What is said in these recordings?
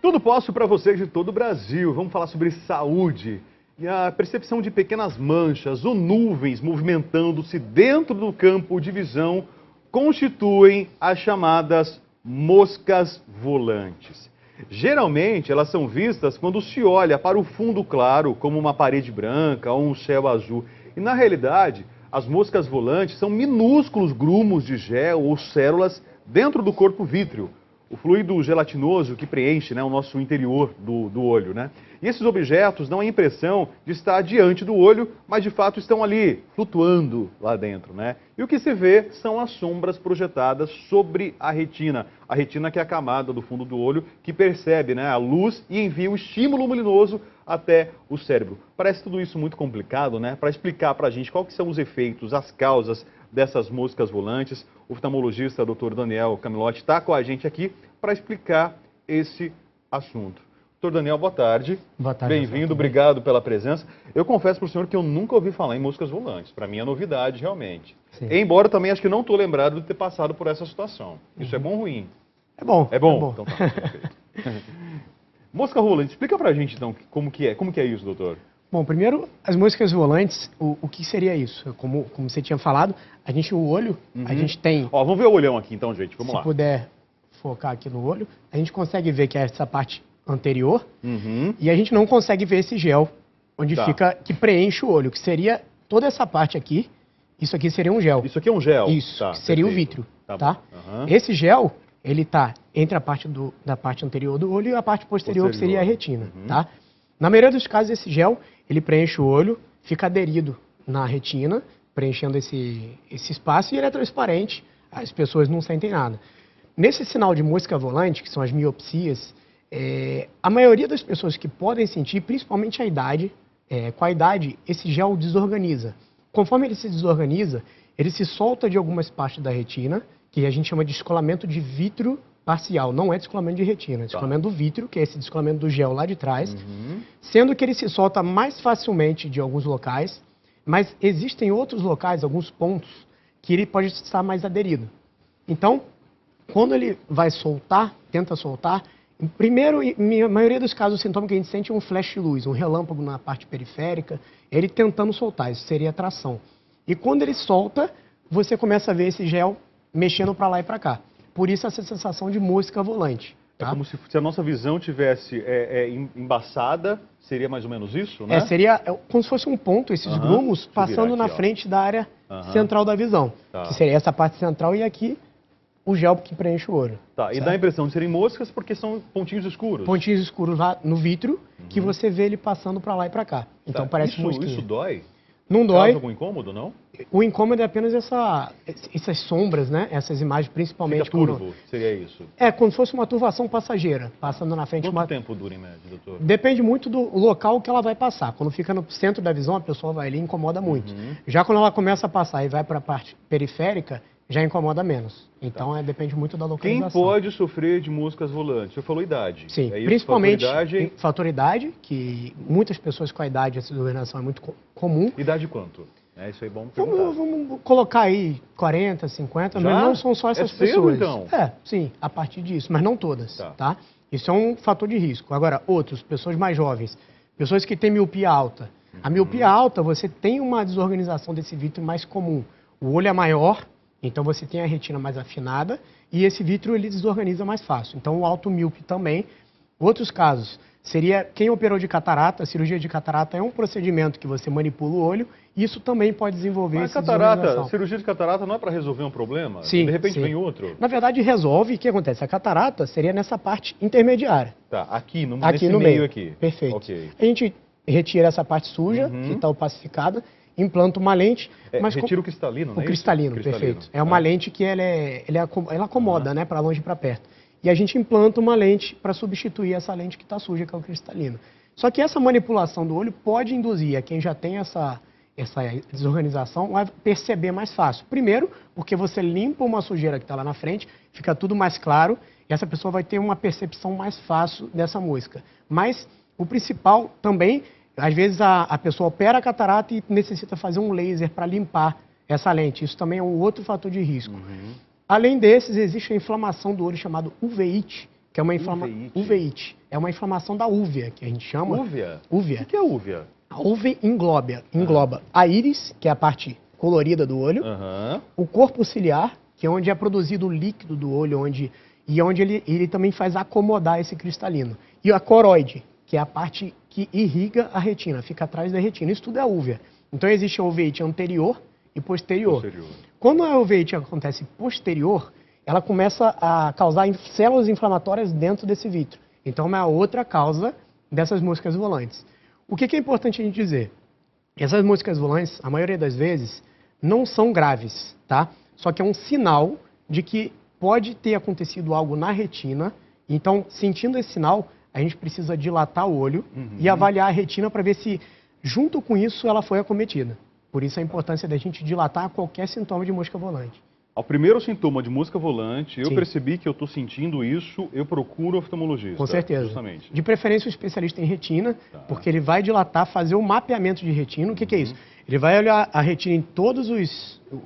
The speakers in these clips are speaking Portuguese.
Tudo posso para você de todo o Brasil. Vamos falar sobre saúde e a percepção de pequenas manchas ou nuvens movimentando-se dentro do campo de visão constituem as chamadas moscas volantes. Geralmente, elas são vistas quando se olha para o fundo claro, como uma parede branca ou um céu azul. E, na realidade, as moscas volantes são minúsculos grumos de gel ou células dentro do corpo vítreo, o fluido gelatinoso que preenche, o nosso interior do olho, E esses objetos dão a impressão de estar diante do olho, mas de fato estão ali, flutuando lá dentro, E o que se vê são as sombras projetadas sobre a retina que é a camada do fundo do olho, que percebe, a luz e envia o estímulo luminoso até o cérebro. Parece tudo isso muito complicado, Para explicar para a gente quais são os efeitos, as causas dessas moscas volantes, o oftalmologista Dr. Daniel Camilotti está com a gente aqui para explicar esse assunto. Dr. Daniel, boa tarde. Boa tarde. Bem-vindo, obrigado pela presença. Eu confesso para o senhor que eu nunca ouvi falar em moscas volantes. Para mim é novidade, realmente. Sim. Embora também acho que não estou lembrado de ter passado por essa situação. Isso é bom ou ruim? É bom. É bom? É bom. Então tá, perfeito. Mosca volante, explica pra gente então como que é isso, doutor? Bom, primeiro, as moscas volantes, o que seria isso? Como você tinha falado, o olho, a gente tem... Ó, vamos ver o olhão aqui então, gente, vamos lá. Se puder focar aqui no olho, a gente consegue ver que é essa parte anterior e a gente não consegue ver esse gel, onde fica, que preenche o olho, que seria toda essa parte aqui, isso aqui seria um gel. Isso aqui é um gel? Isso, tá, que seria perfeito. o vítreo, tá? Uhum. Esse gel, ele está entre a parte da parte anterior do olho e a parte posterior, que seria a retina, tá? Na maioria dos casos, esse gel, ele preenche o olho, fica aderido na retina, preenchendo esse espaço, e ele é transparente, as pessoas não sentem nada. Nesse sinal de mosca volante, que são as miopsias, a maioria das pessoas que podem sentir, principalmente a idade, com a idade, esse gel desorganiza. Conforme ele se desorganiza, ele se solta de algumas partes da retina, que a gente chama de descolamento de vítreo parcial. Não é descolamento de retina, é descolamento do vítreo, que é esse descolamento do gel lá de trás, sendo que ele se solta mais facilmente de alguns locais, mas existem outros locais, alguns pontos, que ele pode estar mais aderido. Então, quando ele vai soltar, tenta soltar, primeiro, na maioria dos casos, o sintoma que a gente sente é um flash de luz, um relâmpago na parte periférica, ele tentando soltar, isso seria tração. E quando ele solta, você começa a ver esse gel mexendo para lá e para cá. Por isso essa sensação de mosca volante. Tá? É como se a nossa visão tivesse embaçada, seria mais ou menos isso, né? Seria como se fosse um ponto, esses grumos, passando na frente da área central da visão. Tá. Que seria essa parte central e aqui o gel que preenche o olho. Tá, certo? E dá a impressão de serem moscas porque são pontinhos escuros. Pontinhos escuros lá no vítreo, que você vê ele passando para lá e para cá. Então parece mosquinha. Isso dói? Não dói. Causa algum incômodo, não? O incômodo é apenas essas sombras, Essas imagens, principalmente. Fica turvo, seria isso? É, como se fosse uma turvação passageira, passando na frente. Quanto tempo dura em média, doutor? Depende muito do local que ela vai passar. Quando fica no centro da visão, a pessoa vai ali e incomoda muito. Já quando ela começa a passar e vai para a parte periférica, já incomoda menos. Então, depende muito da localização. Quem pode sofrer de moscas volantes? Você falou idade. Sim, é isso? Principalmente fator idade, que muitas pessoas com a idade, essa desorganização é muito comum. Idade quanto? Isso aí é bom perguntar. Vamos colocar aí 40, 50, já? Mas não são só essas pessoas. Então? Sim, a partir disso, mas não todas, tá? Isso é um fator de risco. Agora, outros, pessoas mais jovens, pessoas que têm miopia alta. A miopia alta, você tem uma desorganização desse vítreo mais comum. O olho é maior, então você tem a retina mais afinada e esse vítreo ele desorganiza mais fácil. Então o alto míope também. Outros casos seria quem operou de catarata. A cirurgia de catarata é um procedimento que você manipula o olho e isso também pode desenvolver essa desorganização. Cirurgia de catarata não é para resolver um problema? Sim. De repente vem outro? Na verdade resolve. O que acontece? A catarata seria nessa parte intermediária. Tá, aqui no meio aqui. Perfeito. Okay. A gente retira essa parte suja, que está opacificada, implanta uma lente... retira o cristalino, né? O cristalino, perfeito. É uma lente que ela acomoda, para longe e para perto. E a gente implanta uma lente para substituir essa lente que está suja, que é o cristalino. Só que essa manipulação do olho pode induzir a quem já tem essa desorganização a perceber mais fácil. Primeiro, porque você limpa uma sujeira que está lá na frente, fica tudo mais claro, e essa pessoa vai ter uma percepção mais fácil dessa mosca. Mas o principal também, às vezes a pessoa opera a catarata e necessita fazer um laser para limpar essa lente. Isso também é um outro fator de risco. Além desses, existe a inflamação do olho chamado uveit, que é uma inflamação. Uveíte. É uma inflamação da úvea, que a gente chama. Úvea? Úvea. O que é úvea? A úvea engloba a íris, que é a parte colorida do olho, o corpo ciliar, que é onde é produzido o líquido do olho, onde ele também faz acomodar esse cristalino. E a coroide, que é a parte que irriga a retina, fica atrás da retina. Isso tudo é a úvea. Então existe a uveíte anterior e posterior. Quando a uveíte acontece posterior, ela começa a causar células inflamatórias dentro desse vítreo. Então é a outra causa dessas moscas volantes. O que é importante a gente dizer? Essas moscas volantes, a maioria das vezes, não são graves, tá? Só que é um sinal de que pode ter acontecido algo na retina. Então, sentindo esse sinal, a gente precisa dilatar o olho e avaliar a retina para ver se, junto com isso, ela foi acometida. Por isso a importância da gente dilatar qualquer sintoma de mosca volante. Ao primeiro sintoma de mosca volante, eu percebi que eu estou sentindo isso, eu procuro oftalmologista. Com certeza. Justamente. De preferência, o especialista em retina, porque ele vai dilatar, fazer o mapeamento de retina. O que é isso? Ele vai olhar a retina em todos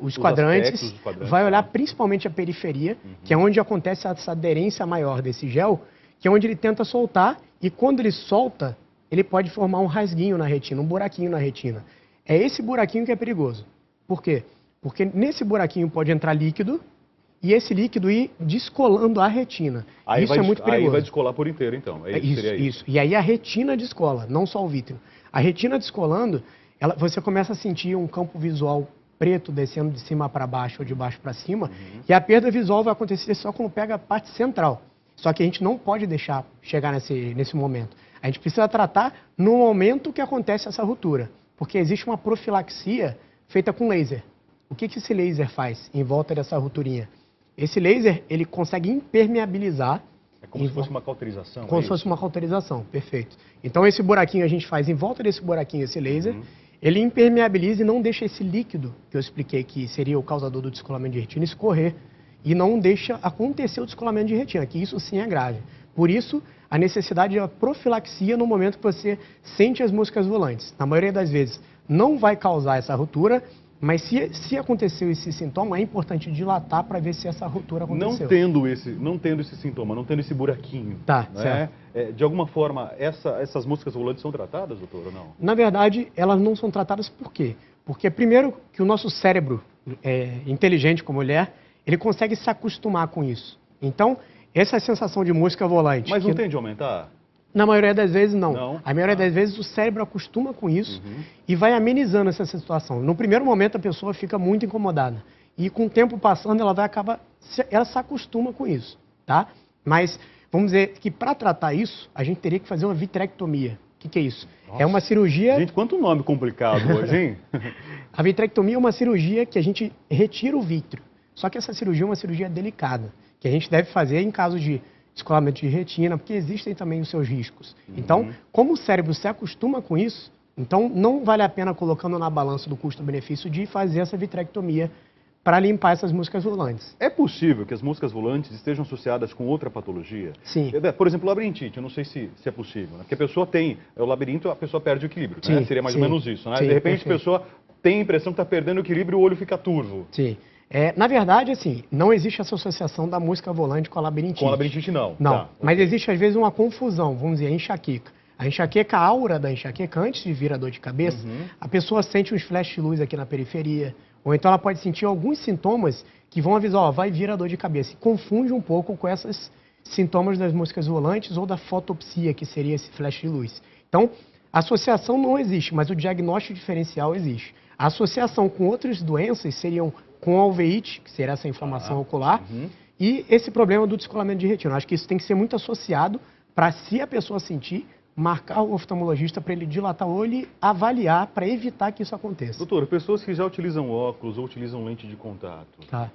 os quadrantes, vai olhar principalmente a periferia, que é onde acontece essa aderência maior desse gel, que é onde ele tenta soltar, e quando ele solta, ele pode formar um rasguinho na retina, um buraquinho na retina. É esse buraquinho que é perigoso. Por quê? Porque nesse buraquinho pode entrar líquido e esse líquido ir descolando a retina. Isso é muito perigoso. Aí vai descolar por inteiro, então. Isso. E aí a retina descola, não só o vítreo. A retina descolando, você começa a sentir um campo visual preto descendo de cima para baixo ou de baixo para cima. E a perda visual vai acontecer só quando pega a parte central. Só que a gente não pode deixar chegar nesse momento. A gente precisa tratar no momento que acontece essa ruptura. Porque existe uma profilaxia feita com laser. O que esse laser faz em volta dessa rupturinha? Esse laser, ele consegue impermeabilizar. É como se fosse uma cauterização? Como se fosse uma cauterização, perfeito. Então esse buraquinho a gente faz em volta desse buraquinho, esse laser, ele impermeabiliza e não deixa esse líquido, que eu expliquei que seria o causador do descolamento de retina, escorrer. E não deixa acontecer o descolamento de retina, que isso sim é grave. Por isso, a necessidade de profilaxia no momento que você sente as moscas volantes. Na maioria das vezes, não vai causar essa ruptura, mas se aconteceu esse sintoma, é importante dilatar para ver se essa ruptura aconteceu. Não tendo esse sintoma, não tendo esse buraquinho. Tá, né? certo. De alguma forma, essas moscas volantes são tratadas, doutor, ou não? Na verdade, elas não são tratadas por quê? Porque, primeiro, que o nosso cérebro, inteligente como ele é, ele consegue se acostumar com isso. Então, essa sensação de mosca volante... Mas não tem de aumentar? Na maioria das vezes, não. A maioria das vezes, o cérebro acostuma com isso e vai amenizando essa situação. No primeiro momento, a pessoa fica muito incomodada. E com o tempo passando, ela se acostuma com isso, tá? Mas, vamos dizer que para tratar isso, a gente teria que fazer uma vitrectomia. O que é isso? Nossa. É uma cirurgia... Gente, quanto nome complicado hoje, hein? A vitrectomia é uma cirurgia que a gente retira o vítreo. Só que essa cirurgia é uma cirurgia delicada, que a gente deve fazer em caso de descolamento de retina, porque existem também os seus riscos. Então, como o cérebro se acostuma com isso, então não vale a pena colocando na balança do custo-benefício de fazer essa vitrectomia para limpar essas moscas volantes. É possível que as moscas volantes estejam associadas com outra patologia? Sim. Por exemplo, labirintite, eu não sei se é possível, né? Porque a pessoa tem o labirinto, a pessoa perde o equilíbrio, né? Seria mais ou menos isso, né? Sim, de repente perfeito. a pessoa tem a impressão que está perdendo o equilíbrio e o olho fica turvo. Sim. Na verdade, assim, não existe essa associação da mosca volante com a labirintite. Com a labirintite, não. Não, tá, mas existe às vezes uma confusão, vamos dizer, a enxaqueca. A enxaqueca, a aura da enxaqueca, antes de vir a dor de cabeça, a pessoa sente uns flash de luz aqui na periferia, ou então ela pode sentir alguns sintomas que vão avisar, ó, vai vir a dor de cabeça. E confunde um pouco com esses sintomas das moscas volantes ou da fotopsia, que seria esse flash de luz. Então, a associação não existe, mas o diagnóstico diferencial existe. A associação com outras doenças seriam com a uveíte, que seria essa inflamação ocular, e esse problema do descolamento de retina. Acho que isso tem que ser muito associado para, se a pessoa sentir, marcar o oftalmologista para ele dilatar o olho e avaliar para evitar que isso aconteça. Doutor, pessoas que já utilizam óculos ou utilizam lente de contato, Tá.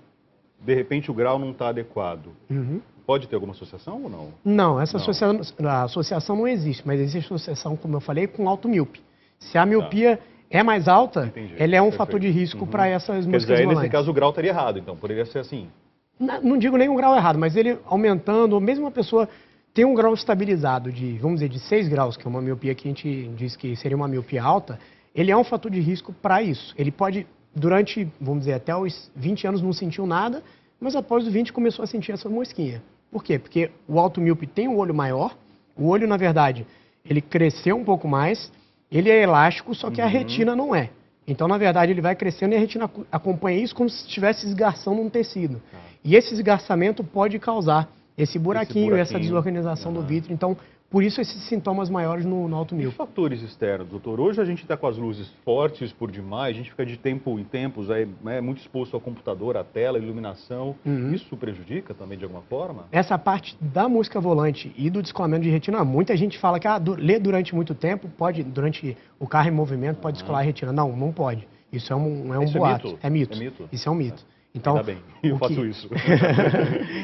de repente o grau não está adequado, pode ter alguma associação ou não? Não, a associação não existe, mas existe associação, como eu falei, com alto míope. Se a miopia é mais alta, ele é um fator de risco para essas moscas volantes. Nesse caso, o grau estaria errado, então, poderia ser assim. Não digo nem um grau errado, mas ele aumentando, ou mesmo a pessoa tem um grau estabilizado de, vamos dizer, de 6 graus, que é uma miopia que a gente diz que seria uma miopia alta, ele é um fator de risco para isso. Ele pode, durante, vamos dizer, até os 20 anos não sentiu nada, mas após os 20 começou a sentir essa mosquinha. Por quê? Porque o alto míope tem um olho maior, o olho, na verdade, ele cresceu um pouco mais, ele é elástico, só que a retina não é. Então, na verdade, ele vai crescendo e a retina acompanha isso como se estivesse esgarçando um tecido. E esse esgarçamento pode causar esse buraquinho, essa desorganização do vítreo. Então, por isso esses sintomas maiores no alto E míope. fatores externos, doutor? Hoje a gente está com as luzes fortes por demais, a gente fica de tempo em tempos muito exposto ao computador, à tela, à iluminação. Isso prejudica também de alguma forma? Essa parte da música volante e do descolamento de retina, muita gente fala que ler durante muito tempo pode, durante o carro em movimento, pode descolar a retina. Não, não pode. Isso é um boato. É mito. Isso é um mito. Então, ainda bem, eu faço isso.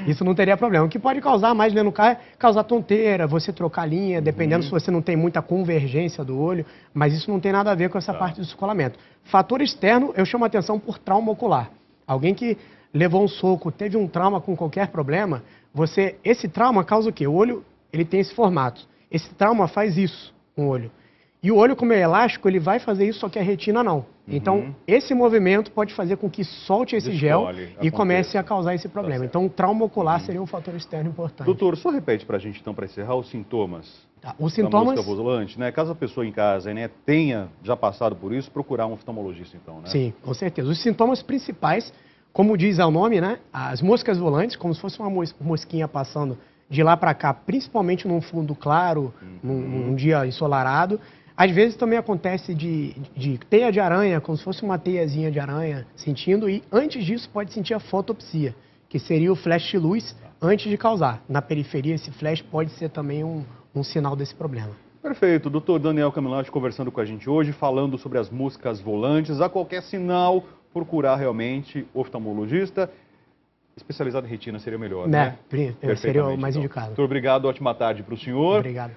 Isso não teria problema. O que pode causar mais lendo no carro é causar tonteira, você trocar linha, dependendo se você não tem muita convergência do olho, mas isso não tem nada a ver com essa parte do descolamento. Fator externo, eu chamo a atenção por trauma ocular. Alguém que levou um soco, teve um trauma com qualquer problema, esse trauma causa o quê? O olho, ele tem esse formato. Esse trauma faz isso com o olho. E o olho, como é elástico, ele vai fazer isso, só que a retina não. Então, esse movimento pode fazer com que solte esse gel e comece a causar esse problema. Então, o trauma ocular seria um fator externo importante. Doutor, só repete pra gente, então, para encerrar, os sintomas os sintomas da música volante, né? Caso a pessoa em casa tenha já passado por isso, procurar um oftalmologista, então, né? Sim, com certeza. Os sintomas principais, como diz o nome, né? As moscas volantes, como se fosse uma mosquinha passando de lá para cá, principalmente num fundo claro, num dia ensolarado. Às vezes também acontece de teia de aranha, como se fosse uma teiazinha de aranha, sentindo, e antes disso pode sentir a fotopsia, que seria o flash de luz antes de causar. Na periferia, esse flash pode ser também um sinal desse problema. Perfeito. Doutor Daniel Camilati conversando com a gente hoje, falando sobre as moscas volantes. A qualquer sinal, procurar realmente oftalmologista. Especializado em retina seria melhor, né? Seria o mais indicado. Doutor, obrigado. Ótima tarde para o senhor. Obrigado.